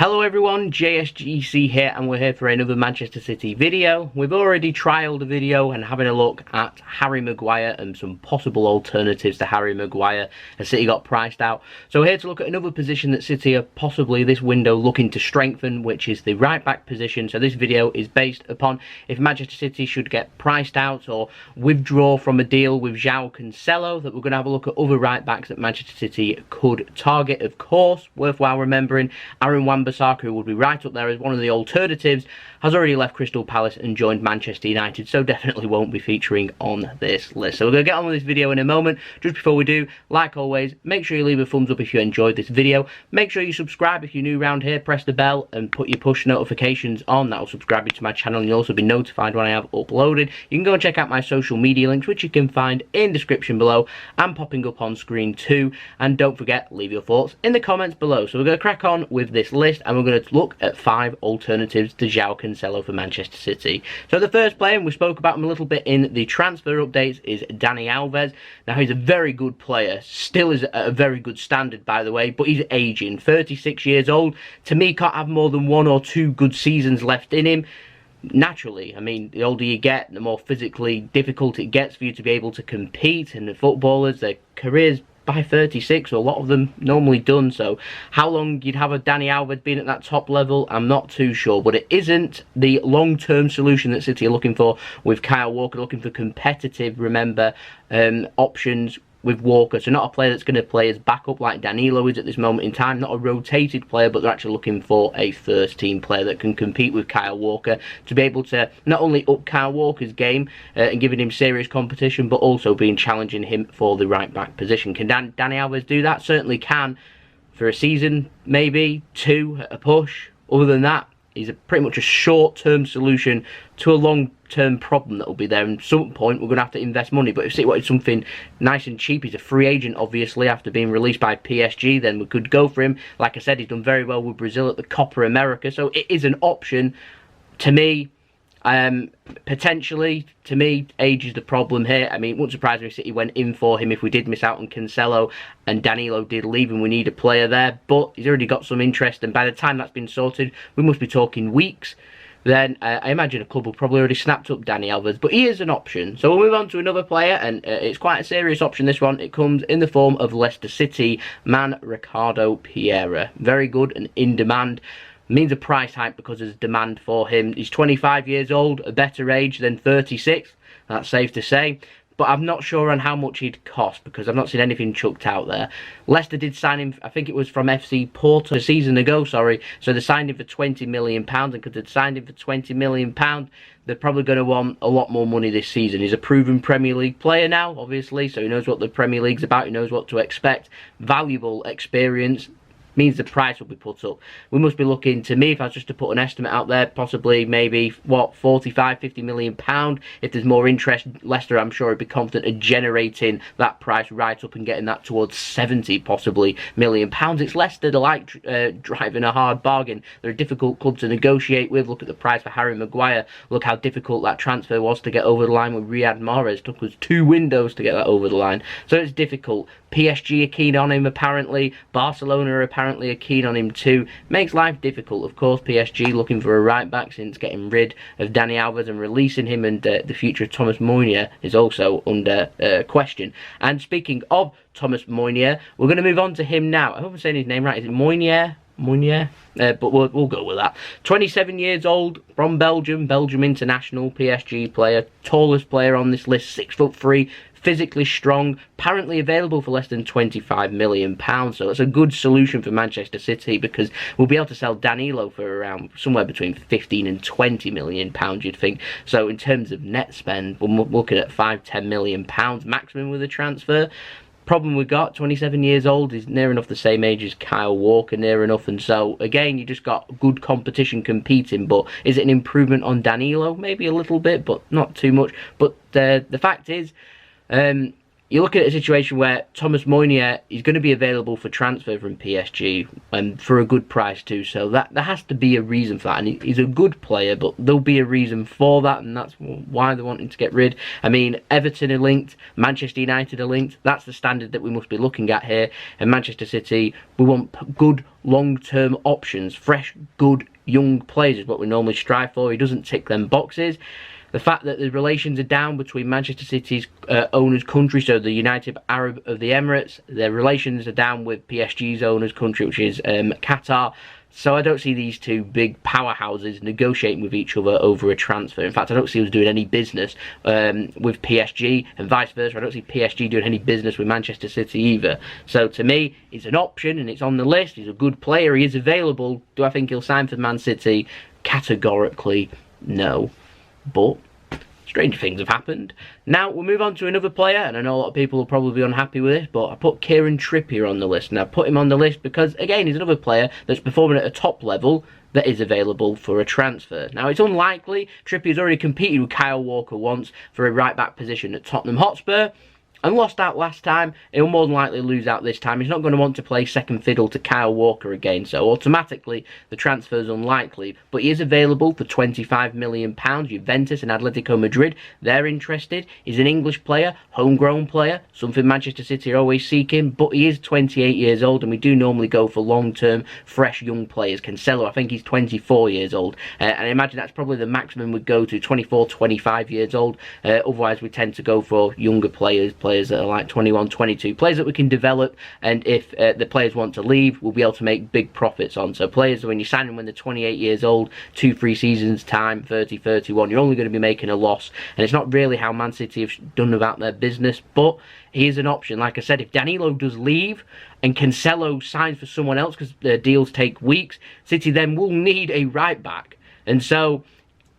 Hello everyone, JSGC here, and we're here for another Manchester City video. We've already trialled a video and having a look at Harry Maguire and some possible alternatives to Harry Maguire as City got priced out. So we're here to look at another position that City are possibly this window looking to strengthen, which is the right back position. So this video is based upon if Manchester City should get priced out or withdraw from a deal with Joao Cancelo, that we're going to have a look at other right backs that Manchester City could target. Of course, worthwhile remembering, Aaron Wan-Bissaka, who would be right up there as one of the alternatives, has already left Crystal Palace and joined Manchester United, so definitely won't be featuring on this list. So we're going to get on with this video in a moment. Just before we do, like always, make sure you leave a thumbs up if you enjoyed this video. Make sure you subscribe if you're new around here, press the bell and put your push notifications on. That will subscribe you to my channel and you'll also be notified when I have uploaded. You can go and check out my social media links, which you can find in the description below and popping up on screen too. And don't forget, leave your thoughts in the comments below. So we're going to crack on with this list and we're going to look at 5 alternatives to Joao Cancelo for Manchester City. So the first player, and we spoke about him a little bit in the transfer updates, is Dani Alves. Now he's a very good player, still is at a very good standard by the way, but he's aging, 36 years old. To me, can't have more than 1 or 2 good seasons left in him. Naturally, I mean, the older you get, the more physically difficult it gets for you to be able to compete, and the footballers, their careers by 36, so a lot of them normally done. So how long you'd have a Dani Alves being at that top level, I'm not too sure, but it isn't the long-term solution that City are looking for with Kyle Walker, looking for competitive, remember, options with Walker. So not a player that's going to play as backup like Danilo is at this moment in time, not a rotated player, but they're actually looking for a first team player that can compete with Kyle Walker, to be able to not only up Kyle Walker's game and giving him serious competition, but also being challenging him for the right back position. Can Dani Alves do that? Certainly can, for a season, maybe 2 at a push. Other than that, he's pretty much a short-term solution to a long-term problem that will be there. And at some point, we're going to have to invest money. But if City wanted something nice and cheap, he's a free agent, obviously, after being released by PSG, then we could go for him. Like I said, he's done very well with Brazil at the Copa America, so it is an option. To me, potentially, to me, age is the problem here. I mean, it wouldn't surprise me if City went in for him if we did miss out on Cancelo and Danilo did leave and we need a player there, but he's already got some interest, and by the time that's been sorted, we must be talking weeks. Then I imagine a club will probably already snapped up Dani Alves, but he is an option. So we'll move on to another player, and it's quite a serious option, this one. It comes in the form of Leicester City man Ricardo Pereira. Very good and in demand. Means a price hike because there's demand for him. He's 25 years old, a better age than 36, that's safe to say. But I'm not sure on how much he'd cost because I've not seen anything chucked out there. Leicester did sign him, I think it was from FC Porto a season ago, sorry. So they signed him for £20 million, and because they'd signed him for £20 million, they're probably going to want a lot more money this season. He's a proven Premier League player now, obviously, so he knows what the Premier League's about, he knows what to expect. Valuable experience. Means the price will be put up. We must be looking, to me, if I was just to put an estimate out there, possibly maybe, what, 45, 50 million pound. If there's more interest, Leicester, I'm sure, would be confident of generating that price right up and getting that towards 70, possibly, million pounds. It's Leicester, they like driving a hard bargain. They're a difficult club to negotiate with. Look at the price for Harry Maguire. Look how difficult that transfer was to get over the line with Riyad Mahrez. It took us 2 windows to get that over the line. So it's difficult. PSG are keen on him, apparently. Barcelona are apparently keen on him too. Makes life difficult, of course. PSG looking for a right back since getting rid of Dani Alves and releasing him, and the future of Thomas Meunier is also under question. And speaking of Thomas Meunier, we're going to move on to him now. I hope I'm saying his name right. Is it Meunier? Meunier, but we'll go with that. 27 years old, from Belgium, Belgium international, PSG player, tallest player on this list, 6'3", physically strong, apparently available for less than £25 million. So that's a good solution for Manchester City because we'll be able to sell Danilo for around somewhere between 15 and £20 million, you'd think. So in terms of net spend, we're looking at £5–10 million maximum with a transfer. Problem we got, 27 years old, is near enough the same age as Kyle Walker, near enough, and so again you just got good competition competing. But is it an improvement on Danilo? Maybe a little bit, but not too much. But the fact is, you're looking at a situation where Thomas Meunier is going to be available for transfer from PSG and for a good price too. So that there has to be a reason for that. And he's a good player, but there'll be a reason for that, and that's why they're wanting to get rid. I mean, Everton are linked, Manchester United are linked. That's the standard that we must be looking at here. And Manchester City, we want good long-term options, fresh, good young players is what we normally strive for. He doesn't tick them boxes. The fact that the relations are down between Manchester City's owner's country, so the United Arab of the Emirates, their relations are down with PSG's owner's country, which is Qatar. So I don't see these two big powerhouses negotiating with each other over a transfer. In fact, I don't see us doing any business with PSG, and vice versa. I don't see PSG doing any business with Manchester City either. So to me, it's an option and it's on the list. He's a good player. He is available. Do I think he'll sign for Man City? Categorically, no. But strange things have happened. Now we'll move on to another player, and I know a lot of people will probably be unhappy with this, but I put Kieran Trippier on the list. And I put him on the list because, again, he's another player that's performing at a top level that is available for a transfer. Now, it's unlikely. Trippier's already competed with Kyle Walker once for a right-back position at Tottenham Hotspur, and lost out last time. He'll more than likely lose out this time. He's not going to want to play second fiddle to Kyle Walker again, so automatically the transfer is unlikely. But he is available for £25 million. Juventus and Atletico Madrid, they're interested. He's an English player, homegrown player, something Manchester City are always seeking, but he is 28 years old, and we do normally go for long-term, fresh young players. Cancelo, I think he's 24 years old, and I imagine that's probably the maximum we'd go to, 24, 25 years old. Otherwise, we tend to go for younger players that are like 21, 22, players that we can develop, and if the players want to leave, we'll be able to make big profits on. So players, when you sign them when they're 28 years old, 2-3 seasons time, 30, 31, you're only going to be making a loss, and it's not really how Man City have done about their business, but he is an option. Like I said, if Danilo does leave and Cancelo signs for someone else, because the deals take weeks, City then will need a right back, and so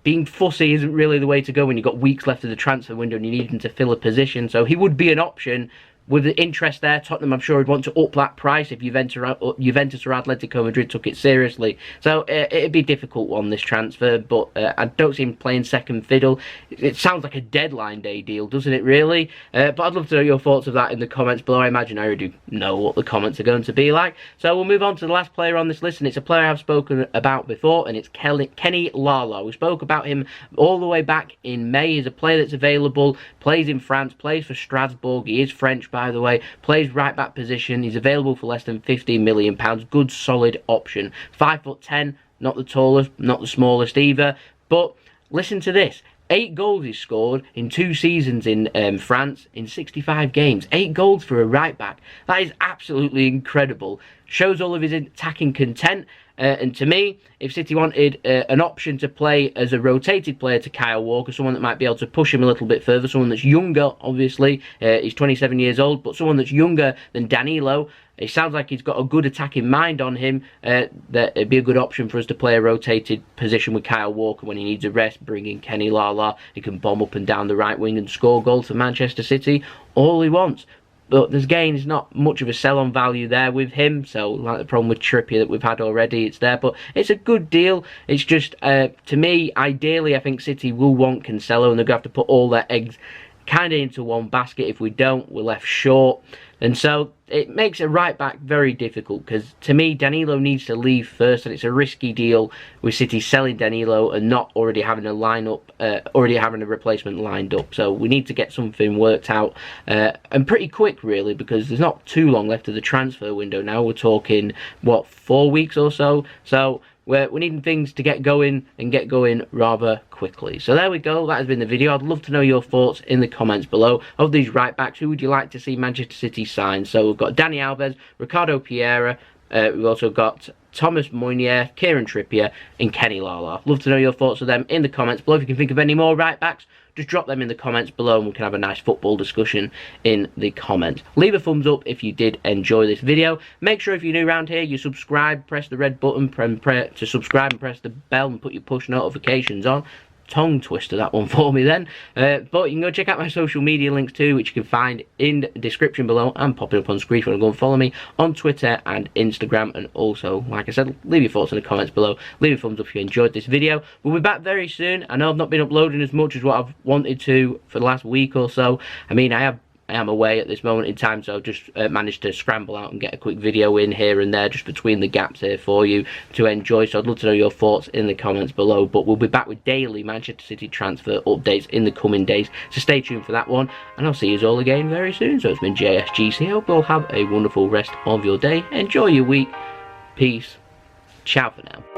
being fussy isn't really the way to go when you've got weeks left of the transfer window and you need him to fill a position. So he would be an option. With the interest there, Tottenham, I'm sure, would want to up that price if Juventus or Atletico Madrid took it seriously. So it'd be a difficult one, this transfer, but I don't see him playing second fiddle. It sounds like a deadline day deal, doesn't it, really? But I'd love to know your thoughts of that in the comments below. I imagine I already know what the comments are going to be like. So we'll move on to the last player on this list, and it's a player I've spoken about before, and it's Kenny Lala. We spoke about him all the way back in May. He's a player that's available, plays in France, plays for Strasbourg. He is French, by the way, plays right back position. He's available for less than £15 million. Good, solid option. 5'10", not the tallest, not the smallest either. But listen to this. 8 goals he's scored in 2 seasons in France in 65 games. 8 goals for a right back. That is absolutely incredible. Shows all of his attacking content. And to me, if City wanted an option to play as a rotated player to Kyle Walker, someone that might be able to push him a little bit further, someone that's younger, obviously, he's 27 years old, but someone that's younger than Danilo, it sounds like he's got a good attacking mind on him, that it'd be a good option for us to play a rotated position with Kyle Walker when he needs a rest, bring in Kenny Lala. He can bomb up and down the right wing and score goals for Manchester City all he wants. But there's gains, not much of a sell-on value there with him. So, like the problem with Trippier that we've had already, it's there. But it's a good deal. It's just, to me, ideally, I think City will want Cancelo, and they're going to have to put all their eggs kind of into one basket. If we don't, we're left short. And so it makes a right back very difficult, because to me Danilo needs to leave first, and it's a risky deal with City selling Danilo and not already having a replacement lined up. So we need to get something worked out, and pretty quick really, because there's not too long left of the transfer window now. We're talking, what, 4 weeks or so? So we're needing things to get going, and get going rather quickly. So there we go, that has been the video. I'd love to know your thoughts in the comments below. Of these right backs, who would you like to see Manchester City sign? So we've got Dani Alves, Ricardo Pereira, we've also got Thomas Meunier, Kieran Trippier, and Kenny Lala. Love to know your thoughts of them in the comments below. If you can think of any more right backs, just drop them in the comments below, and we can have a nice football discussion in the comments. Leave a thumbs up if you did enjoy this video. Make sure if you're new around here, you subscribe, press the red button to subscribe, and press the bell and put your push notifications on. Tongue twister, that one for me then. But you can go check out my social media links too, which you can find in the description below and popping up on screen if you want to go and follow me on Twitter and Instagram. And also, like I said, leave your thoughts in the comments below. Leave a thumbs up if you enjoyed this video. We'll be back very soon. I know I've not been uploading as much as what I've wanted to for the last week or so. I mean, I have I am away at this moment in time, so I've just managed to scramble out and get a quick video in here and there, just between the gaps here for you to enjoy. So I'd love to know your thoughts in the comments below, but we'll be back with daily Manchester City transfer updates in the coming days, so stay tuned for that one, and I'll see you all again very soon. So it's been JSGC. I hope you all have a wonderful rest of your day. Enjoy your week. Peace. Ciao for now.